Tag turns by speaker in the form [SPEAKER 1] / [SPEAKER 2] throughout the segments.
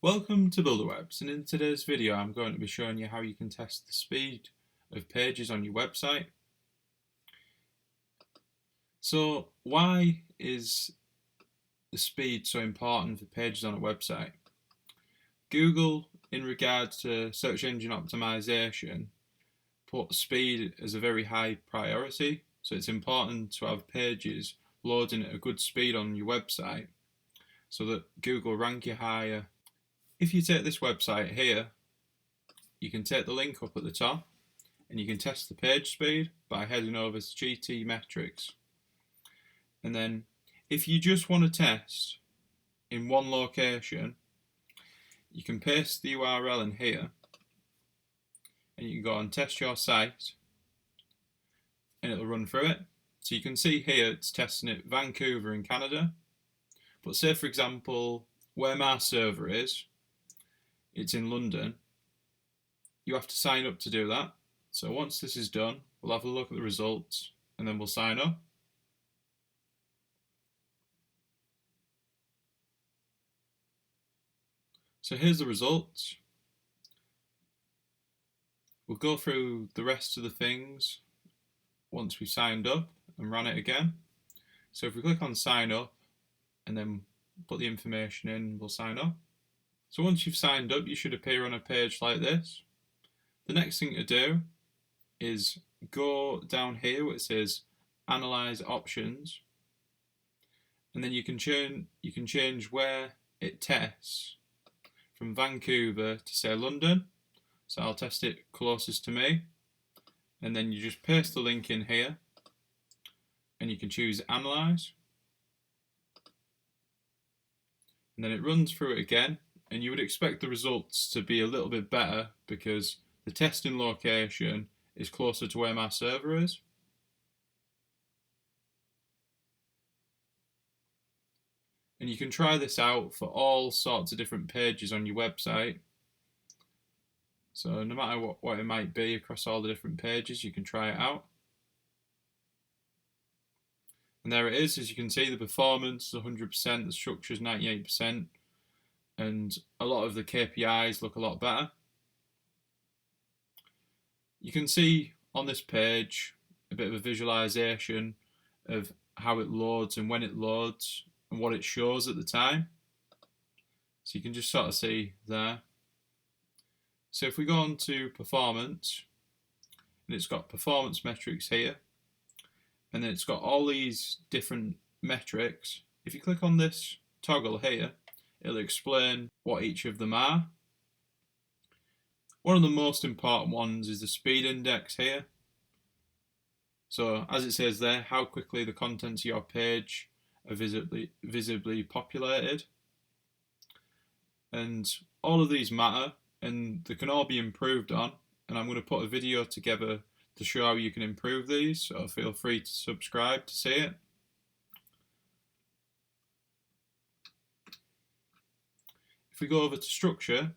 [SPEAKER 1] Welcome to BuilderWebs, and in today's video I'm going to be showing you how you can test the speed of pages on your website. So why is the speed so important for pages on a website? Google, in regards to search engine optimization, put speed as a very high priority, so it's important to have pages loading at a good speed on your website so that Google rank you higher. If you take this website here, you can take the link up at the top and you can test the page speed by heading over to GT metrics. And then if you just want to test in one location, you can paste the URL in here and you can go and test your site and it'll run through it. So you can see here it's testing it Vancouver in Canada. But say for example where my server is, it's in London. You have to sign up to do that. So once this is done, we'll have a look at the results and then we'll sign up. So here's the results. We'll go through the rest of the things once we've signed up and run it again. So if we click on sign up and then put the information in, we'll sign up. So once you've signed up, you should appear on a page like this. The next thing to do is go down here where it says Analyze Options, and then you can change where it tests from Vancouver to say London. So I'll test it closest to me, and then you just paste the link in here, and you can choose Analyze, and then it runs through it again. And you would expect the results to be a little bit better because the testing location is closer to where my server is. And you can try this out for all sorts of different pages on your website. So no matter what it might be across all the different pages, you can try it out. And there it is. As you can see, the performance is 100%, the structure is 98%. And a lot of the KPIs look a lot better. You can see on this page a bit of a visualization of how it loads and when it loads and what it shows at the time. So you can just sort of see there. So if we go on to performance, and it's got performance metrics here, and then it's got all these different metrics. If you click on this toggle here, it'll explain what each of them are. One of the most important ones is the speed index here. So as it says there, how quickly the contents of your page are visibly populated. And all of these matter and they can all be improved on. And I'm going to put a video together to show how you can improve these. So feel free to subscribe to see it. If we go over to structure,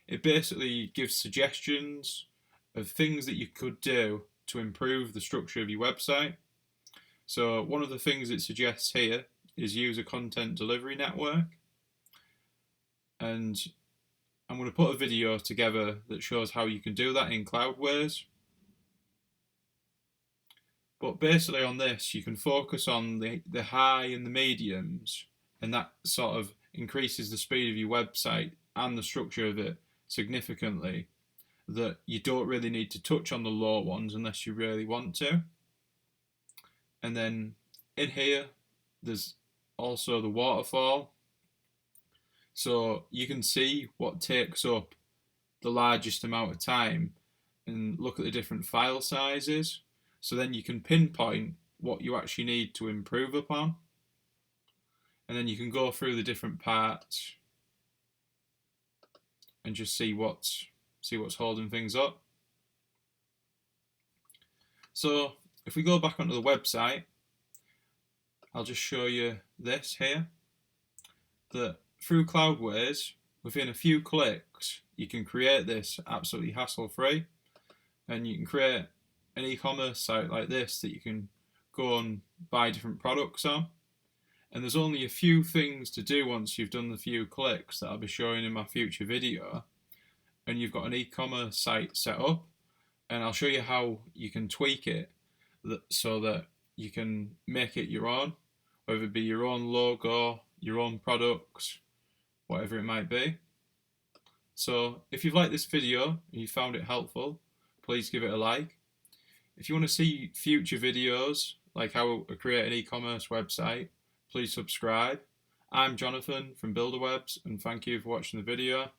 [SPEAKER 1] it basically gives suggestions of things that you could do to improve the structure of your website. So one of the things it suggests here is use a content delivery network. And I'm going to put a video together that shows how you can do that in Cloudways. But basically on this, you can focus on the high and the mediums, and that sort of increases the speed of your website and the structure of it significantly, that you don't really need to touch on the low ones unless you really want to. And then in here there's also the waterfall, so you can see what takes up the largest amount of time and look at the different file sizes, so then you can pinpoint what you actually need to improve upon. And then you can go through the different parts and just see what's holding things up. So if we go back onto the website, I'll just show you this here, that through Cloudways, within a few clicks, you can create this absolutely hassle-free, and you can create an e-commerce site like this that you can go and buy different products on. And there's only a few things to do once you've done the few clicks that I'll be showing in my future video, and you've got an e-commerce site set up, and I'll show you how you can tweak it so that you can make it your own, whether it be your own logo, your own products, whatever it might be. So if you've liked this video and you found it helpful, please give it a like. If you want to see future videos like how to create an e-commerce website, please subscribe. I'm Jonathan from Builderwebs, and thank you for watching the video.